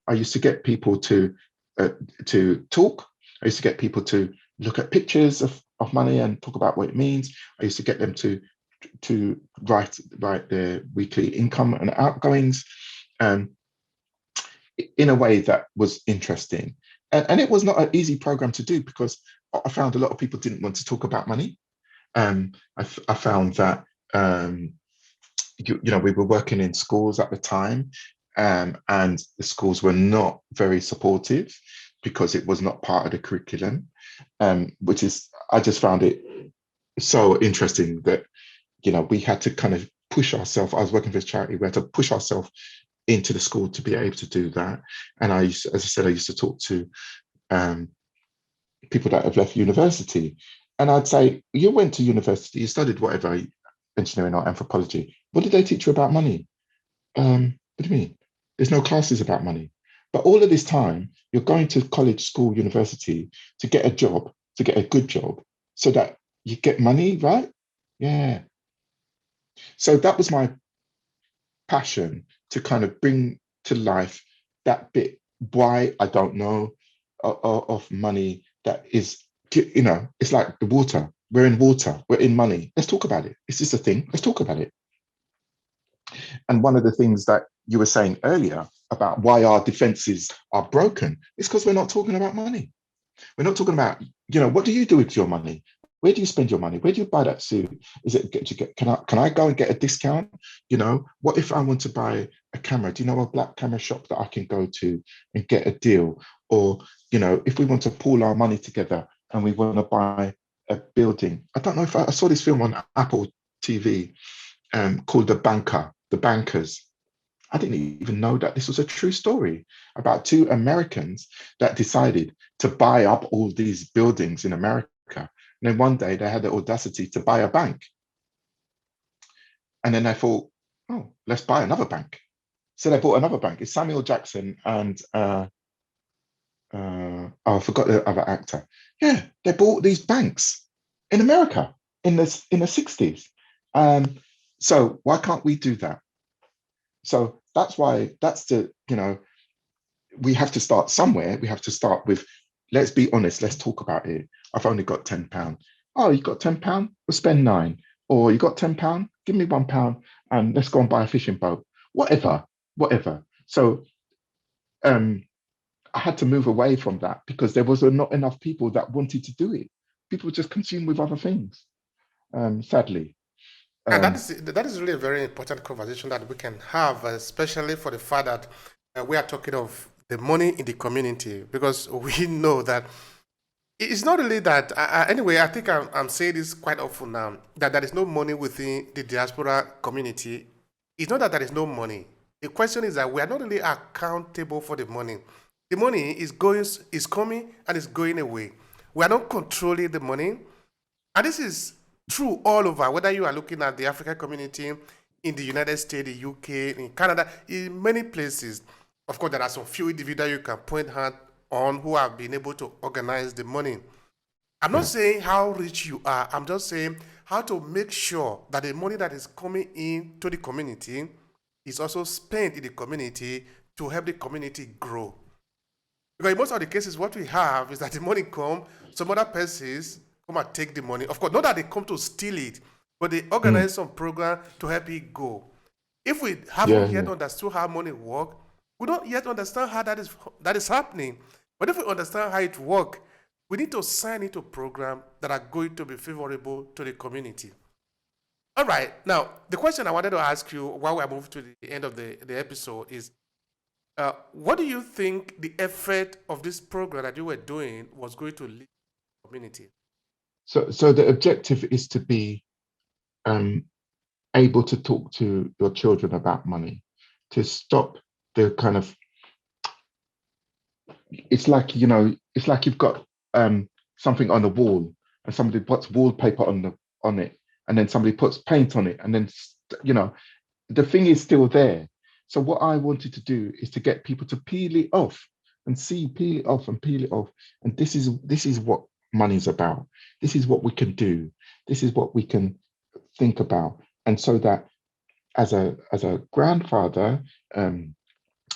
I used to get people to talk. I used to get people to look at pictures of money and talk about what it means. I used to get them to write their weekly income and outgoings, um, in a way that was interesting. And it was not an easy program to do because I found a lot of people didn't want to talk about money. I found that we were working in schools at the time, and the schools were not very supportive because it was not part of the curriculum, which is, I just found it so interesting that, we had to kind of push ourselves. I was working for this charity, we had to push ourselves into the school to be able to do that. And as I said, I used to talk to um, people that have left university, and I'd say, you went to university, you studied whatever, engineering or anthropology. What did they teach you about money? What do you mean? There's no classes about money. But all of this time, you're going to college, school, university to get a job, to get a good job, so that you get money, right? Yeah. So that was my passion, to kind of bring to life that bit, why I don't know, of money that is, it's like the water. We're in water, we're in money. Let's talk about it. Is this a thing? Let's talk about it. And one of the things that you were saying earlier about why our defenses are broken is because we're not talking about money. We're not talking about, what do you do with your money? Where do you spend your money? Where do you buy that suit? Is it can I go and get a discount? What if I want to buy a camera? Do you know a black camera shop that I can go to and get a deal? Or, if we want to pool our money together and we want to buy a building. I don't know if I saw this film on Apple TV, called The Bankers. I didn't even know that this was a true story about two Americans that decided to buy up all these buildings in America. And then one day they had the audacity to buy a bank. And then they thought, oh, let's buy another bank. So they bought another bank. It's Samuel Jackson and I forgot the other actor. Yeah, they bought these banks in America in the 60s. So why can't we do that? So we have to start somewhere. We have to start with, let's be honest, let's talk about it. I've only got £10. Oh, you got £10? We'll spend 9. Or you got £10? Give me £1 and let's go and buy a fishing boat. Whatever. So I had to move away from that because there was not enough people that wanted to do it. People just consumed with other things, sadly. And that is really a very important conversation that we can have, especially for the fact that we are talking of the money in the community, because we know that it's not really that. Anyway, I think I'm saying this quite often now, that there is no money within the diaspora community. It's not that there is no money. The question is that we are not really accountable for the money. The money is coming and is going away. We are not controlling the money, and this is true all over, whether you are looking at the African community in the United States, the UK, in Canada, in many places. Of course, there are some few individuals you can point out on who have been able to organize the money. I'm not Yeah. saying how rich you are. I'm just saying how to make sure that the money that is coming into the community is also spent in the community to help the community grow. Because in most of the cases, what we have is that the money come, some other persons come and take the money. Of course, not that they come to steal it, but they Mm. organize some program to help it go. If we haven't Yeah, yet yeah. understood how money works, we don't yet understand how that is happening. But if we understand how it works, we need to sign into programs that are going to be favorable to the community. All right. Now, the question I wanted to ask you while we move to the end of the episode is, what do you think the effect of this program that you were doing was going to lead to the community? So the objective is to be um, able to talk to your children about money, to stop the kind of, it's like you've got something on the wall and somebody puts wallpaper on it, and then somebody puts paint on it, and then you know the thing is still there. So what I wanted to do is to get people to peel it off and peel it off and peel it off. And this is what money's about. This is what we can do. This is what we can think about. And so that as a grandfather, um,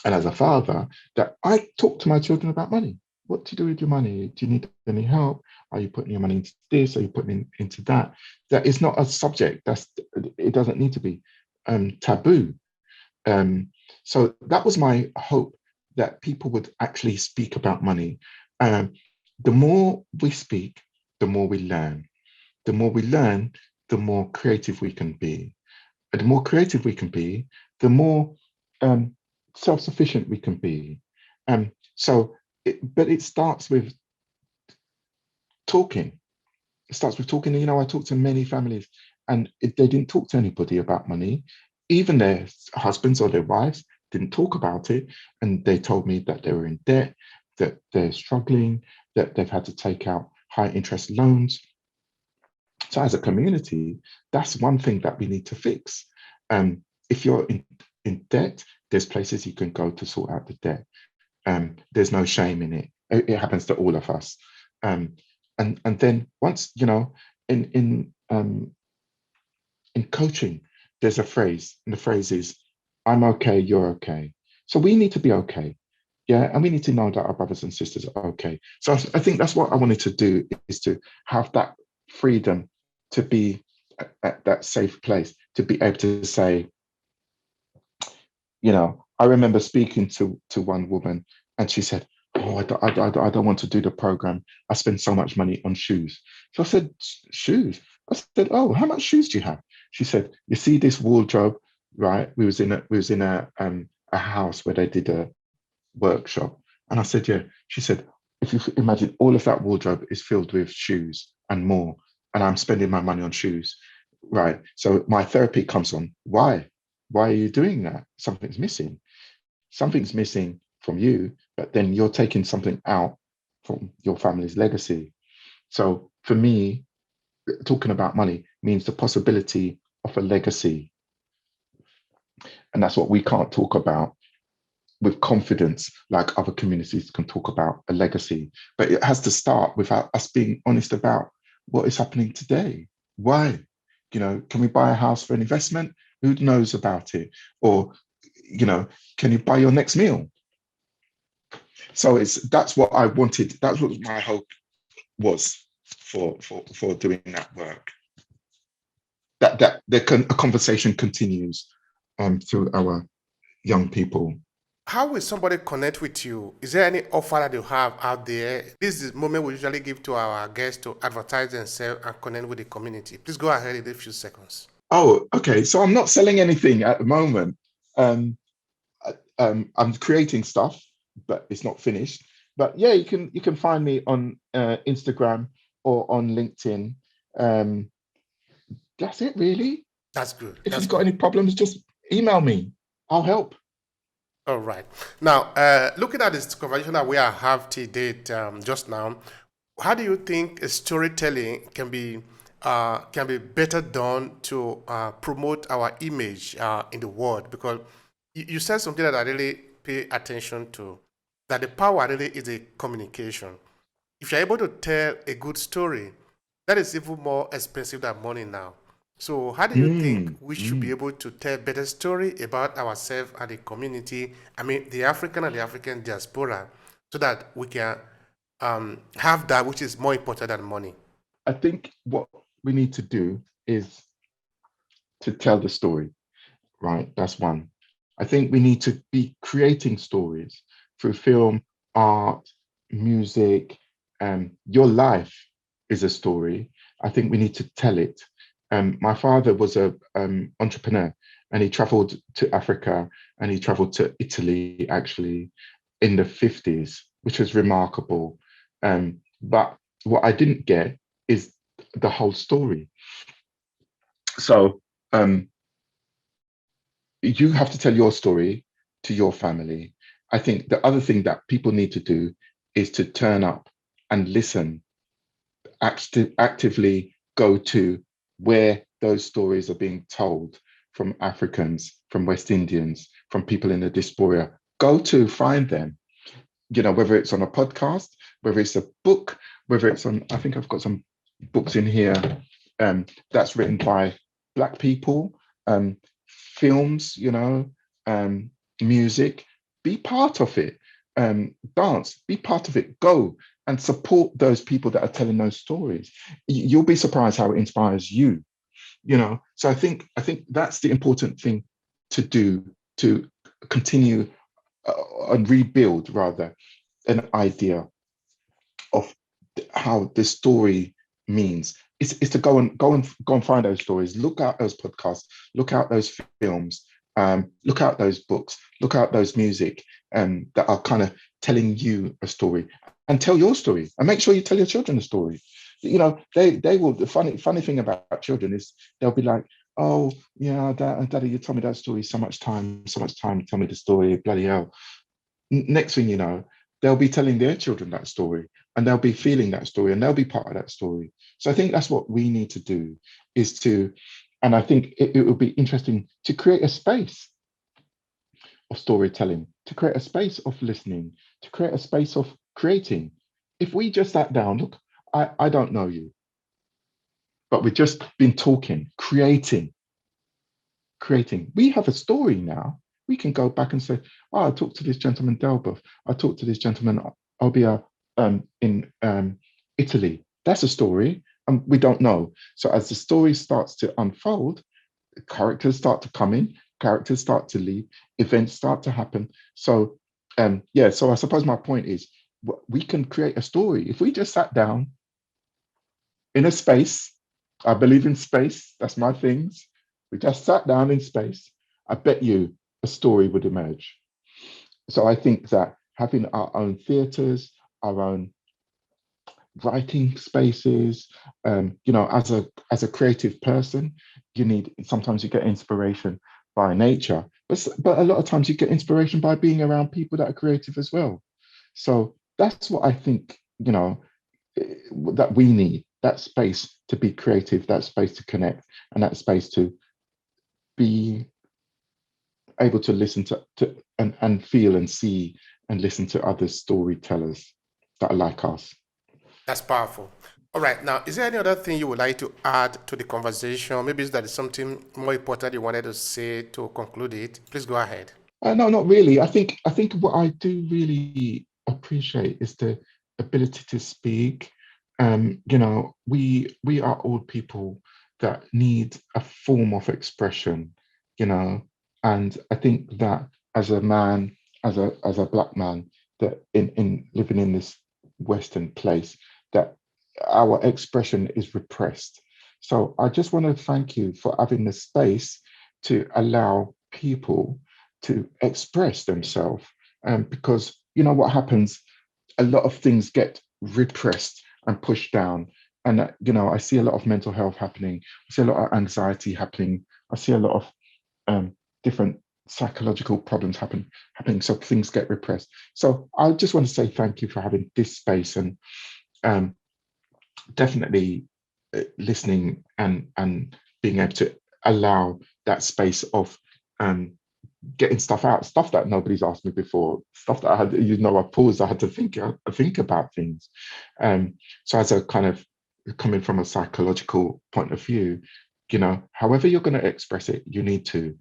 and as a father, that I talk to my children about money. What to do with your money? Do you need any help? Are you putting your money into this? Are you putting it into that? That is not a subject. It doesn't need to be taboo. Um, so that was my hope, that people would actually speak about money. Um, the more we speak, the more we learn. The more we learn, the more creative we can be. And the more creative we can be, the more um, self-sufficient we can be. But it starts with talking. It starts with talking. I talked to many families, and they didn't talk to anybody about money. Even their husbands or their wives didn't talk about it, and they told me that they were in debt, that they're struggling, that they've had to take out high interest loans. So as a community, that's one thing that we need to fix. If you're in debt, there's places you can go to sort out the debt. There's no shame in it. It happens to all of us. And then once, in in um, in coaching, there's a phrase, and the phrase is, "I'm okay, you're okay." So we need to be okay, yeah, and we need to know that our brothers and sisters are okay. So I think that's what I wanted to do, is to have that freedom to be at that safe place, to be able to say, I remember speaking to one woman, and she said, "Oh, I don't want to do the program. I spend so much money on shoes." So I said, "Shoes?" I said, "Oh, how much shoes do you have?" She said, "You see this wardrobe, right? We was in a house where they did a workshop." And I said, "Yeah." She said, "If you imagine, all of that wardrobe is filled with shoes and more, and I'm spending my money on shoes, right? So my therapy comes on. Why? Why are you doing that? Something's missing. Something's missing from you, but then you're taking something out from your family's legacy." So for me, talking about money means the possibility of a legacy. And that's what we can't talk about with confidence like other communities can talk about a legacy. But it has to start with us being honest about what is happening today. Why? Can we buy a house for an investment? Who knows about it? Or, can you buy your next meal? So that's what I wanted. That's what my hope was for doing that work. That a conversation continues through our young people. How will somebody connect with you? Is there any offer that you have out there? This is the moment we usually give to our guests to advertise themselves and connect with the community. Please go ahead in a few seconds. Oh, okay. So I'm not selling anything at the moment. Um, I'm creating stuff, but it's not finished. But yeah, you can find me on Instagram or on LinkedIn. Um, that's it, really. That's good. If That's you've got good. any problems, just email me. I'll help. All right. Now, looking at this conversation that we have to date just now, how do you think storytelling can be better done to promote our image in the world? Because you said something that I really pay attention to, that the power really is a communication. If you're able to tell a good story, that is even more expensive than money now. So, how do you think Mm, we should be mm. able to tell better story about ourselves and the community? I mean, the African and the African diaspora, so that we can have that, which is more important than money. I think what we need to do is to tell the story, right? That's one. I think we need to be creating stories through film, art, music. Your life is a story. I think we need to tell it. My father was a entrepreneur, and he traveled to Africa, and he traveled to Italy actually in the 50s, which was remarkable. But what I didn't get is the whole story. So you have to tell your story to your family. I think the other thing that people need to do is to turn up and listen, actively go to where those stories are being told, from Africans, from West Indians, from people in the diaspora. Go to find them, whether it's on a podcast, whether it's a book, whether it's on, I think I've got some books in here that's written by Black people, films, music. be part of it. Dance, be part of it. Go and support those people that are telling those stories. You'll be surprised how it inspires you. So I think that's the important thing to do, to continue and rebuild rather an idea of how this story means. Is to go and find those stories, look out those podcasts, look out those films, look out those books, look out those music that are kind of telling you a story, and tell your story, and make sure you tell your children a story. They will. The funny thing about children is they'll be like, oh yeah, daddy, you told me that story so much time, you tell me the story, bloody hell. Next thing you know, they'll be telling their children that story, and they'll be feeling that story, and they'll be part of that story. So I think that's what we need to do, is to, and I think it would be interesting to create a space of storytelling, to create a space of listening, to create a space of creating. If we just sat down, look, I don't know you, but we've just been talking, creating. We have a story now. We can go back and say, oh, I talked to this gentleman, Delberth. I talked to this gentleman, Obia, in Italy. That's a story, and we don't know. So as the story starts to unfold, characters start to come in, characters start to leave, events start to happen. So, yeah, so I suppose my point is, we can create a story. If we just sat down in a space, I believe in space, that's my things. We just sat down in space, I bet you a story would emerge. So I think that having our own theatres, our own writing spaces, as a creative person, you need, sometimes you get inspiration by nature, but a lot of times you get inspiration by being around people that are creative as well. So that's what I think, that we need, that space to be creative, that space to connect, and that space to be able to listen and feel and see and listen to other storytellers that are like us. That's powerful. All right. Now, is there any other thing you would like to add to the conversation? Maybe is that something more important you wanted to say to conclude it? Please go ahead. No, not really. I think what I do really appreciate is the ability to speak. We are old people that need a form of expression, you know, and I think that as a man, as a black man, that in living in this Western place, that our expression is repressed. So I just want to thank you for having the space to allow people to express themselves. Because you know what happens, a lot of things get repressed and pushed down. And I see a lot of mental health happening. I see a lot of anxiety happening. I see a lot of different psychological problems happening. So things get repressed. So I just want to say thank you for having this space, and um, definitely listening and being able to allow that space of getting stuff out, stuff that nobody's asked me before, stuff that I had, I paused, I had to think about things. So as a kind of coming from a psychological point of view, however you're going to express it, you need to,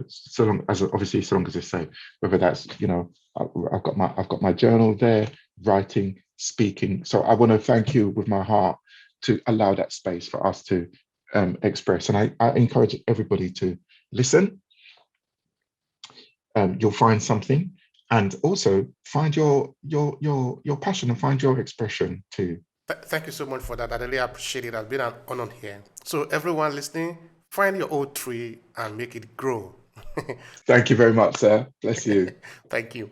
so long as obviously so long as it's safe, whether that's, I've got my journal there, writing, speaking. So I want to thank you with my heart to allow that space for us to express. And I encourage everybody to listen. You'll find something, and also find your passion and find your expression too. Thank you so much for that. I really appreciate it. It's been an honor here. So, everyone listening, find your old tree and make it grow. Thank you very much, sir. Bless you. Thank you.